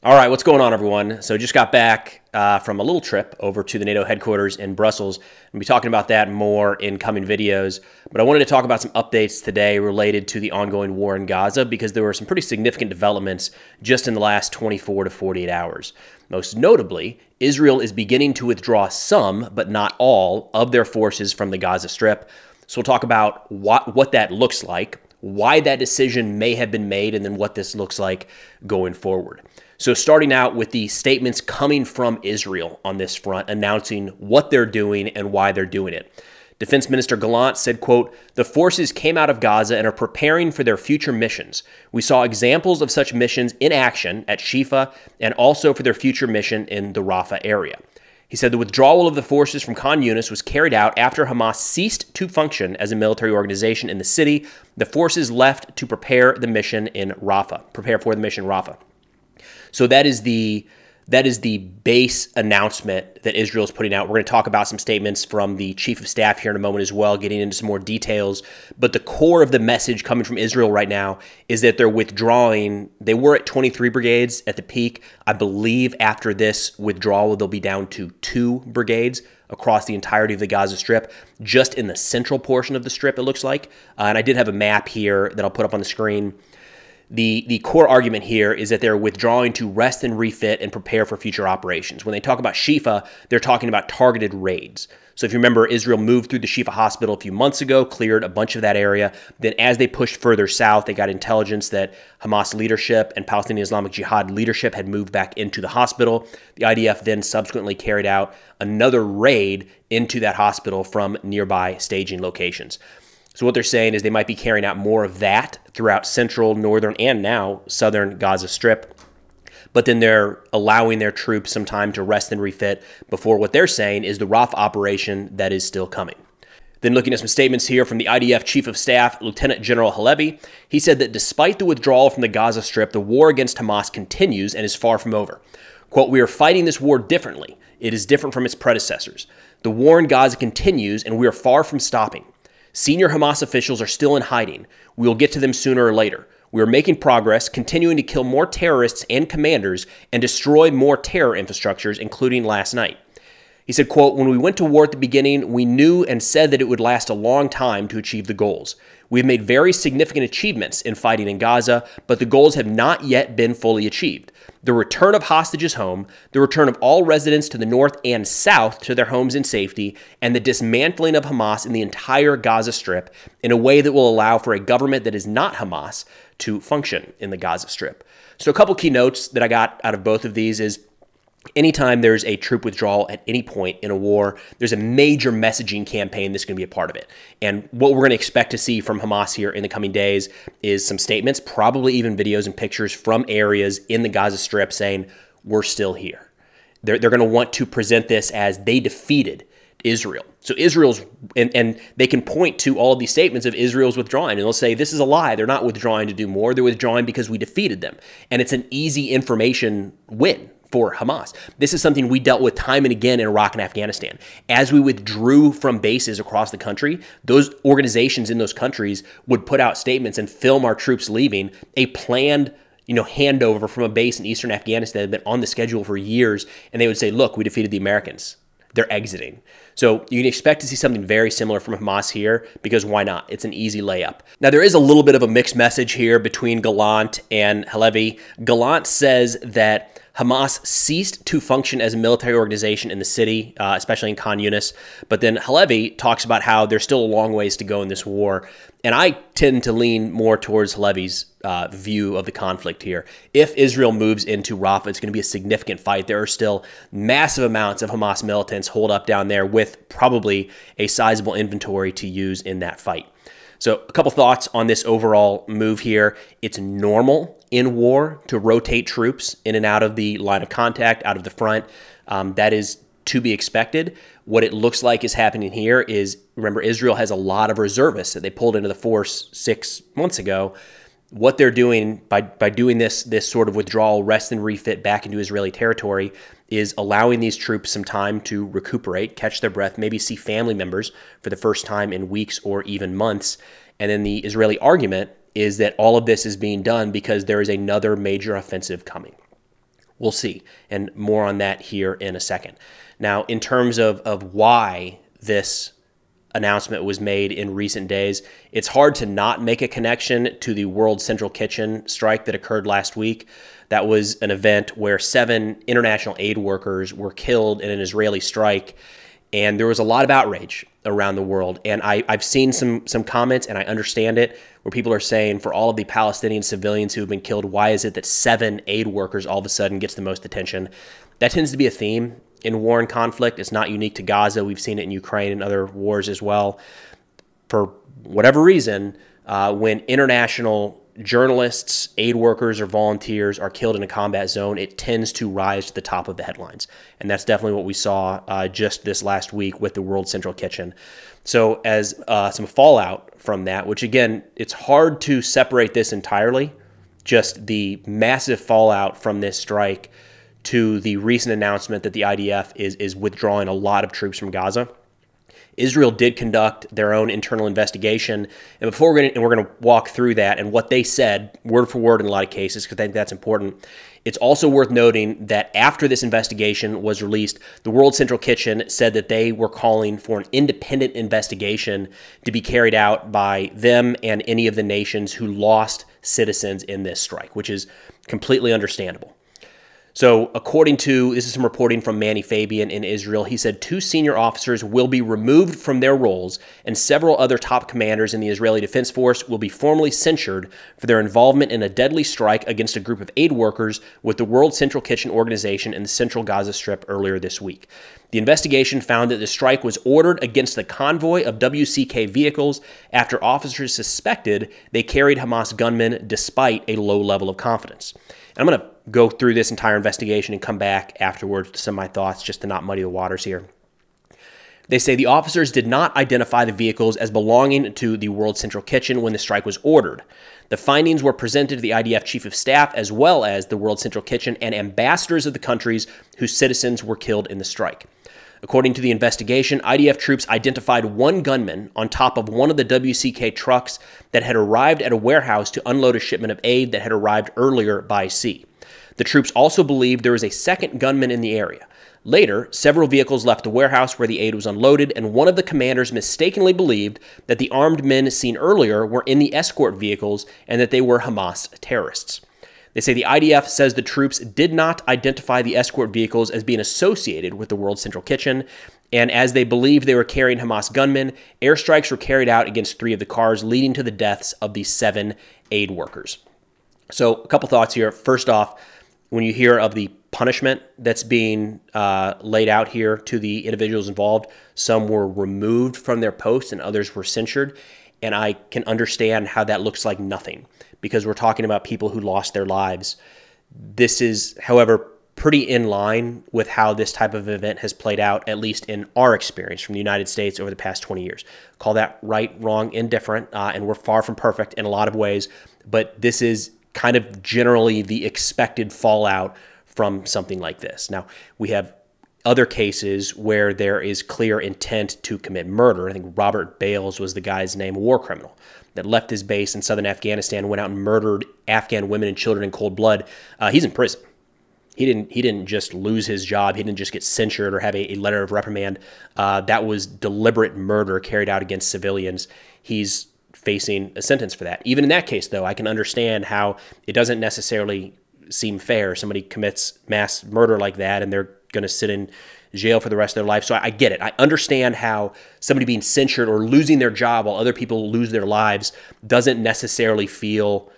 All right, what's going on, everyone? So just got back from a little trip over to the NATO headquarters in Brussels. We'll be talking about that more in coming videos. But I wanted to talk about some updates today related to the ongoing war in Gaza because there were some pretty significant developments just in the last 24 to 48 hours. Most notably, Israel is beginning to withdraw some, but not all, of their forces from the Gaza Strip. So we'll talk about what that looks like, why that decision may have been made, and then what this looks like going forward. So starting out with the statements coming from Israel on this front, announcing what they're doing and why they're doing it. Defense Minister Gallant said, quote, "The forces came out of Gaza and are preparing for their future missions. We saw examples of such missions in action at Rafah and also for their future mission in the Rafah area." He said the withdrawal of the forces from Khan Yunis was carried out after Hamas ceased to function as a military organization in the city. The forces left to prepare for the mission Rafah. So that is the base announcement that Israel is putting out. We're going to talk about some statements from the chief of staff here in a moment as well, getting into some more details. But the core of the message coming from Israel right now is that they're withdrawing. They were at 23 brigades at the peak. I believe after this withdrawal, they'll be down to 2 brigades across the entirety of the Gaza Strip, just in the central portion of the Strip, it looks like. And I did have a map here that I'll put up on the screen. The core argument here is that they're withdrawing to rest and refit and prepare for future operations. When they talk about Rafah, they're talking about targeted raids. So if you remember, Israel moved through the Rafah hospital a few months ago, cleared a bunch of that area. Then as they pushed further south, they got intelligence that Hamas leadership and Palestinian Islamic Jihad leadership had moved back into the hospital. The IDF then subsequently carried out another raid into that hospital from nearby staging locations. So what they're saying is they might be carrying out more of that throughout central, northern, and now southern Gaza Strip. But then they're allowing their troops some time to rest and refit before what they're saying is the Rafah operation that is still coming. Then looking at some statements here from the IDF Chief of Staff, Lieutenant General Halevi, he said that despite the withdrawal from the Gaza Strip, the war against Hamas continues and is far from over. Quote, "We are fighting this war differently. It is different from its predecessors. The war in Gaza continues and we are far from stopping. Senior Hamas officials are still in hiding. We will get to them sooner or later. We are making progress, continuing to kill more terrorists and commanders and destroy more terror infrastructures, including last night." He said, quote, "When we went to war at the beginning, we knew and said that it would last a long time to achieve the goals. We have made very significant achievements in fighting in Gaza, but the goals have not yet been fully achieved. The return of hostages home, the return of all residents to the north and south to their homes in safety, and the dismantling of Hamas in the entire Gaza Strip in a way that will allow for a government that is not Hamas to function in the Gaza Strip." So a couple key notes that I got out of both of these is anytime there's a troop withdrawal at any point in a war, there's a major messaging campaign that's going to be a part of it. And what we're going to expect to see from Hamas here in the coming days is some statements, probably even videos and pictures from areas in the Gaza Strip saying, we're still here. They're going to want to present this as they defeated Israel. So Israel's, and they can point to all of these statements of Israel's withdrawing, and they'll say, this is a lie. They're not withdrawing to do more. They're withdrawing because we defeated them. And it's an easy information win for Hamas. This is something we dealt with time and again in Iraq and Afghanistan. As we withdrew from bases across the country, those organizations in those countries would put out statements and film our troops leaving, a planned handover from a base in eastern Afghanistan that had been on the schedule for years, and they would say, look, we defeated the Americans. They're exiting. So you can expect to see something very similar from Hamas here because why not? It's an easy layup. Now, there is a little bit of a mixed message here between Gallant and Halevi. Gallant says that Hamas ceased to function as a military organization in the city, especially in Khan Yunis. But then Halevi talks about how there's still a long ways to go in this war. And I tend to lean more towards Halevi's view of the conflict here. If Israel moves into Rafah, it's going to be a significant fight. There are still massive amounts of Hamas militants holed up down there with probably a sizable inventory to use in that fight. So a couple thoughts on this overall move here. It's normal in war to rotate troops in and out of the line of contact, out of the front. That is to be expected. What it looks like is happening here is, remember, Israel has a lot of reservists that they pulled into the force 6 months ago. What they're doing by doing this sort of withdrawal, rest and refit back into Israeli territory is allowing these troops some time to recuperate, catch their breath, maybe see family members for the first time in weeks or even months. And then the Israeli argument is that all of this is being done because there is another major offensive coming. We'll see, and more on that here in a second. Now, in terms of why this announcement was made in recent days, it's hard to not make a connection to the World Central Kitchen strike that occurred last week. That was an event where 7 international aid workers were killed in an Israeli strike, and there was a lot of outrage around the world. And I've seen some comments, and I understand it, where people are saying, for all of the Palestinian civilians who have been killed, why is it that 7 aid workers all of a sudden gets the most attention? That tends to be a theme in war and conflict. It's not unique to Gaza. We've seen it in Ukraine and other wars as well. For whatever reason, when international journalists, aid workers, or volunteers are killed in a combat zone, it tends to rise to the top of the headlines. And that's definitely what we saw just this last week with the World Central Kitchen. So as some fallout from that, which again, it's hard to separate this entirely, just the massive fallout from this strike to the recent announcement that the IDF is withdrawing a lot of troops from Gaza. Israel did conduct their own internal investigation, and we're going to walk through that and what they said word for word in a lot of cases, because I think that's important. It's also worth noting that after this investigation was released, the World Central Kitchen said that they were calling for an independent investigation to be carried out by them and any of the nations who lost citizens in this strike, which is completely understandable. So this is some reporting from Manny Fabian in Israel. He said 2 senior officers will be removed from their roles, and several other top commanders in the Israeli Defense Force will be formally censured for their involvement in a deadly strike against a group of aid workers with the World Central Kitchen organization in the central Gaza Strip earlier this week. The investigation found that the strike was ordered against the convoy of WCK vehicles after officers suspected they carried Hamas gunmen despite a low level of confidence. I'm going to go through this entire investigation and come back afterwards to some of my thoughts just to not muddy the waters here. They say the officers did not identify the vehicles as belonging to the World Central Kitchen when the strike was ordered. The findings were presented to the IDF Chief of Staff as well as the World Central Kitchen and ambassadors of the countries whose citizens were killed in the strike. According to the investigation, IDF troops identified 1 gunman on top of one of the WCK trucks that had arrived at a warehouse to unload a shipment of aid that had arrived earlier by sea. The troops also believed there was a second gunman in the area. Later, several vehicles left the warehouse where the aid was unloaded, and one of the commanders mistakenly believed that the armed men seen earlier were in the escort vehicles and that they were Hamas terrorists. They say the IDF says the troops did not identify the escort vehicles as being associated with the World Central Kitchen, and as they believed they were carrying Hamas gunmen, airstrikes were carried out against 3 of the cars, leading to the deaths of the 7 aid workers. So a couple thoughts here. First off, when you hear of the punishment that's being laid out here to the individuals involved, some were removed from their posts and others were censured, and I can understand how that looks like nothing, because we're talking about people who lost their lives. This is, however, pretty in line with how this type of event has played out, at least in our experience from the United States over the past 20 years. Call that right, wrong, indifferent, and we're far from perfect in a lot of ways, but this is kind of generally the expected fallout from something like this. Now, we have other cases where there is clear intent to commit murder. I think Robert Bales was the guy's name, a war criminal that left his base in southern Afghanistan, went out and murdered Afghan women and children in cold blood. He's in prison. He didn't just lose his job. He didn't just get censured or have a letter of reprimand. That was deliberate murder carried out against civilians. He's facing a sentence for that. Even in that case, though, I can understand how it doesn't necessarily seem fair. Somebody commits mass murder like that, and they're going to sit in jail for the rest of their life. So I get it. I understand how somebody being censured or losing their job while other people lose their lives doesn't necessarily feel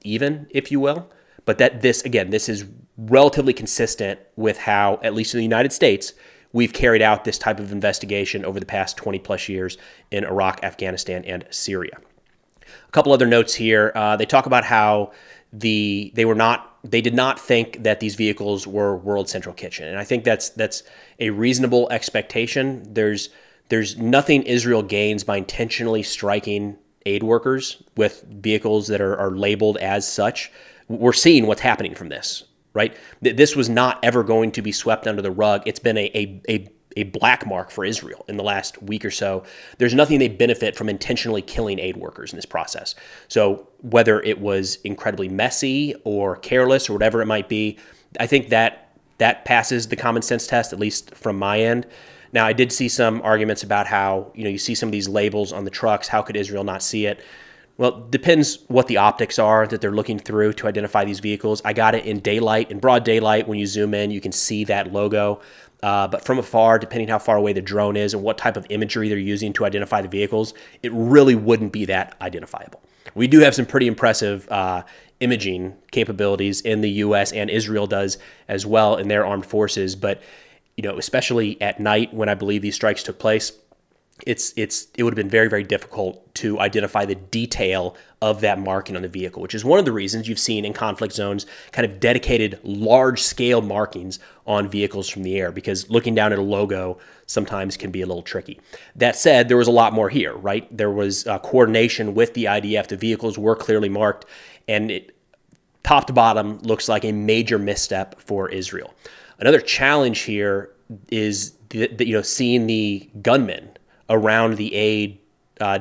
even, if you will. But this is relatively consistent with how, at least in the United States, we've carried out this type of investigation over the past 20 plus years in Iraq, Afghanistan, and Syria. A couple other notes here. They talk about how they did not think that these vehicles were World Central Kitchen, and I think that's a reasonable expectation. There's nothing Israel gains by intentionally striking aid workers with vehicles that are labeled as such. We're seeing what's happening from this, right? This was not ever going to be swept under the rug. It's been a black mark for Israel in the last week or so. There's nothing they benefit from intentionally killing aid workers in this process. So whether it was incredibly messy or careless or whatever it might be, I think that passes the common sense test, at least from my end. Now, I did see some arguments about how, you see some of these labels on the trucks. How could Israel not see it? Well, it depends what the optics are that they're looking through to identify these vehicles. I got it in daylight, in broad daylight. When you zoom in, you can see that logo. But from afar, depending how far away the drone is and what type of imagery they're using to identify the vehicles, it really wouldn't be that identifiable. We do have some pretty impressive imaging capabilities in the U.S., and Israel does as well in their armed forces. But especially at night when I believe these strikes took place, it would have been very, very difficult to identify the detail of that marking on the vehicle, which is one of the reasons you've seen in conflict zones kind of dedicated large-scale markings on vehicles from the air, because looking down at a logo sometimes can be a little tricky. That said, there was a lot more here, right? There was coordination with the IDF. The vehicles were clearly marked, and it, top to bottom, looks like a major misstep for Israel. Another challenge here is seeing the gunmen around the aid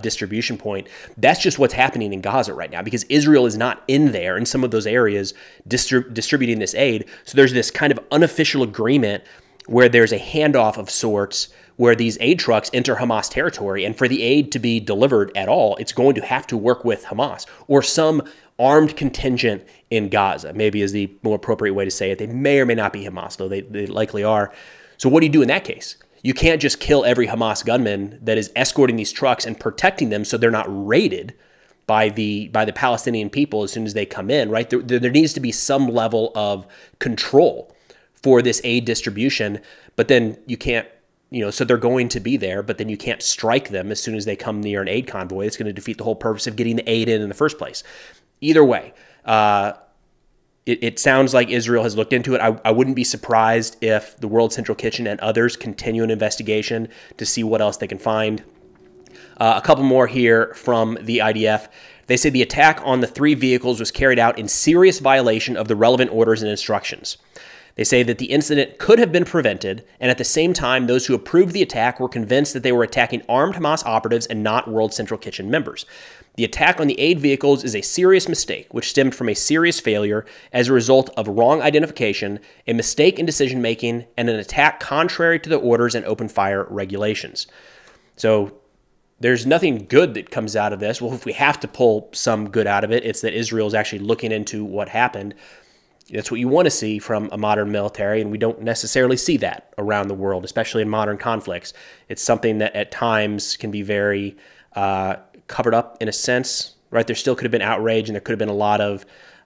distribution point. That's just what's happening in Gaza right now, because Israel is not in there in some of those areas distributing this aid. So there's this kind of unofficial agreement where there's a handoff of sorts where these aid trucks enter Hamas territory, and for the aid to be delivered at all, it's going to have to work with Hamas or some armed contingent in Gaza, maybe is the more appropriate way to say it. They may or may not be Hamas, though they likely are. So what do you do in that case? You can't just kill every Hamas gunman that is escorting these trucks and protecting them so they're not raided by the Palestinian people as soon as they come in, right? There needs to be some level of control for this aid distribution, but then you can't, so they're going to be there, but then you can't strike them as soon as they come near an aid convoy. It's going to defeat the whole purpose of getting the aid in the first place. Either way, it sounds like Israel has looked into it. I wouldn't be surprised if the World Central Kitchen and others continue an investigation to see what else they can find. A couple more here from the IDF. They say the attack on the 3 vehicles was carried out in serious violation of the relevant orders and instructions. They say that the incident could have been prevented, and at the same time, those who approved the attack were convinced that they were attacking armed Hamas operatives and not World Central Kitchen members. The attack on the aid vehicles is a serious mistake, which stemmed from a serious failure as a result of wrong identification, a mistake in decision-making, and an attack contrary to the orders and open fire regulations. So there's nothing good that comes out of this. Well, if we have to pull some good out of it, it's that Israel is actually looking into what happened. That's what you want to see from a modern military, and we don't necessarily see that around the world, especially in modern conflicts. It's something that at times can be very covered up in a sense, right? There still could have been outrage, and there could have been a lot of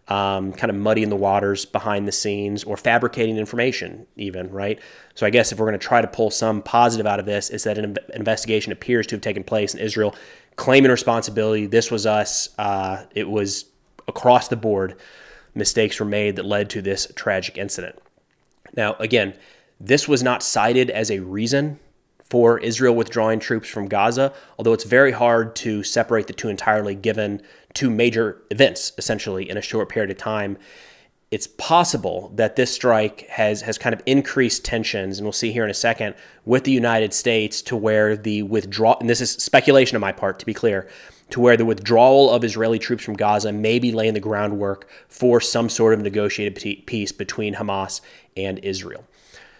kind of muddying the waters behind the scenes or fabricating information even, right? So I guess if we're going to try to pull some positive out of this, is that an investigation appears to have taken place in Israel, claiming responsibility. This was us. It was across the board. Mistakes were made that led to this tragic incident. Now, again, this was not cited as a reason for Israel withdrawing troops from Gaza, although it's very hard to separate the two entirely given 2 major events, essentially, in a short period of time. It's possible that this strike has kind of increased tensions, and we'll see here in a second, with the United States to where the withdrawal, and this is speculation on my part, to be clear, to where the withdrawal of Israeli troops from Gaza may be laying the groundwork for some sort of negotiated peace between Hamas and Israel.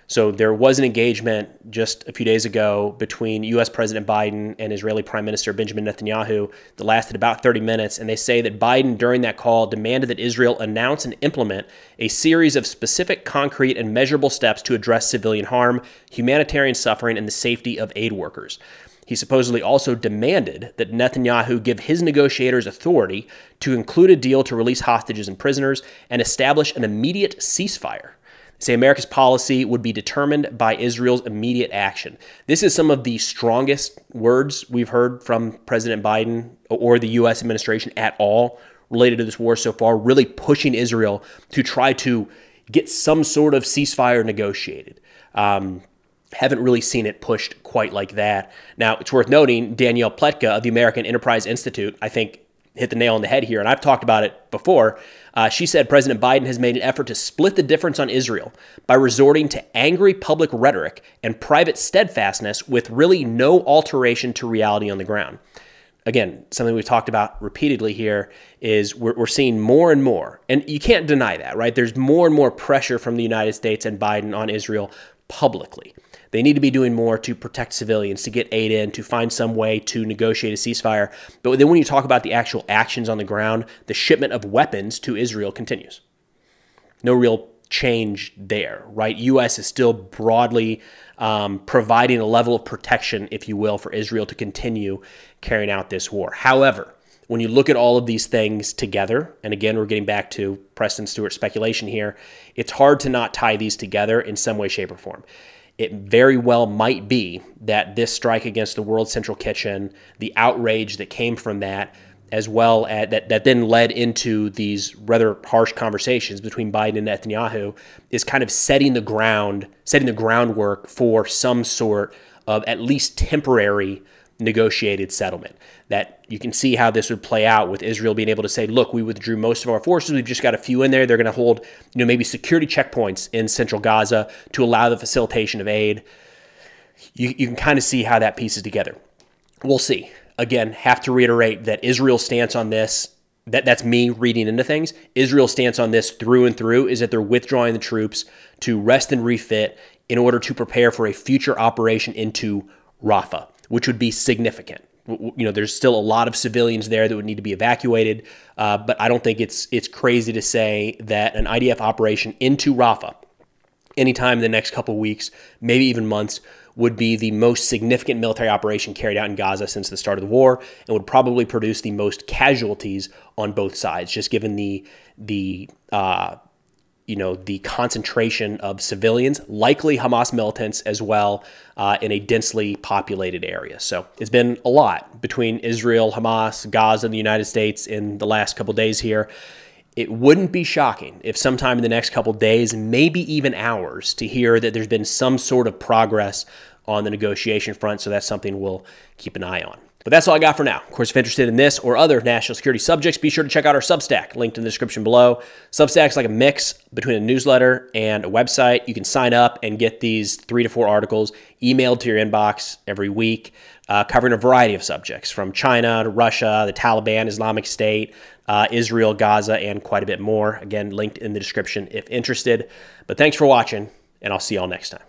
So there was an engagement just a few days ago between U.S. President Biden and Israeli Prime Minister Benjamin Netanyahu that lasted about 30 minutes, and they say that Biden, during that call, demanded that Israel announce and implement a series of specific, concrete, and measurable steps to address civilian harm, humanitarian suffering, and the safety of aid workers. He supposedly also demanded that Netanyahu give his negotiators authority to include a deal to release hostages and prisoners and establish an immediate ceasefire. They say America's policy would be determined by Israel's immediate action. This is some of the strongest words we've heard from President Biden or the U.S. administration at all related to this war so far, really pushing Israel to try to get some sort of ceasefire negotiated. Haven't really seen it pushed quite like that. Now, it's worth noting, Danielle Pletka of the American Enterprise Institute, I think, hit the nail on the head here, and I've talked about it before. She said President Biden has made an effort to split the difference on Israel by resorting to angry public rhetoric and private steadfastness with really no alteration to reality on the ground. again, something we've talked about repeatedly here is we're seeing more and more, and you can't deny that, right? There's more and more pressure from the United States and Biden on Israel publicly. They need to be doing more to protect civilians, to get aid in, to find some way to negotiate a ceasefire. But then when you talk about the actual actions on the ground, the shipment of weapons to Israel continues. No real change there, right? U.S. is still broadly providing a level of protection, if you will, for Israel to continue carrying out this war. However, when you look at all of these things together, and again, we're getting back to Preston Stewart's speculation here, it's hard to not tie these together in some way, shape, or form. It very well might be that this strike against the World Central Kitchen, the outrage that came from that, as well as that then led into these rather harsh conversations between Biden and Netanyahu, is kind of setting the groundwork for some sort of at least temporary negotiated settlement. That you can see how this would play out with Israel being able to say, look, we withdrew most of our forces. We've just got a few in there. They're going to hold, maybe security checkpoints in central Gaza to allow the facilitation of aid. You can kind of see how that pieces together. We'll see. Again, have to reiterate that Israel's stance on this, that's me reading into things. Israel's stance on this through and through is that they're withdrawing the troops to rest and refit in order to prepare for a future operation into Rafah, which would be significant. There's still a lot of civilians there that would need to be evacuated, but I don't think it's crazy to say that an IDF operation into Rafah anytime in the next couple of weeks, maybe even months, would be the most significant military operation carried out in Gaza since the start of the war, and would probably produce the most casualties on both sides, just given the concentration of civilians, likely Hamas militants as well, in a densely populated area. So it's been a lot between Israel, Hamas, Gaza, and the United States in the last couple of days here. It wouldn't be shocking if sometime in the next couple of days, maybe even hours, to hear that there's been some sort of progress on the negotiation front. So that's something we'll keep an eye on. But that's all I got for now. Of course, if you're interested in this or other national security subjects, be sure to check out our Substack, linked in the description below. Substack's like a mix between a newsletter and a website. You can sign up and get these 3 to 4 articles emailed to your inbox every week, covering a variety of subjects, from China to Russia, the Taliban, Islamic State, Israel, Gaza, and quite a bit more. Again, linked in the description if interested. But thanks for watching, and I'll see y'all next time.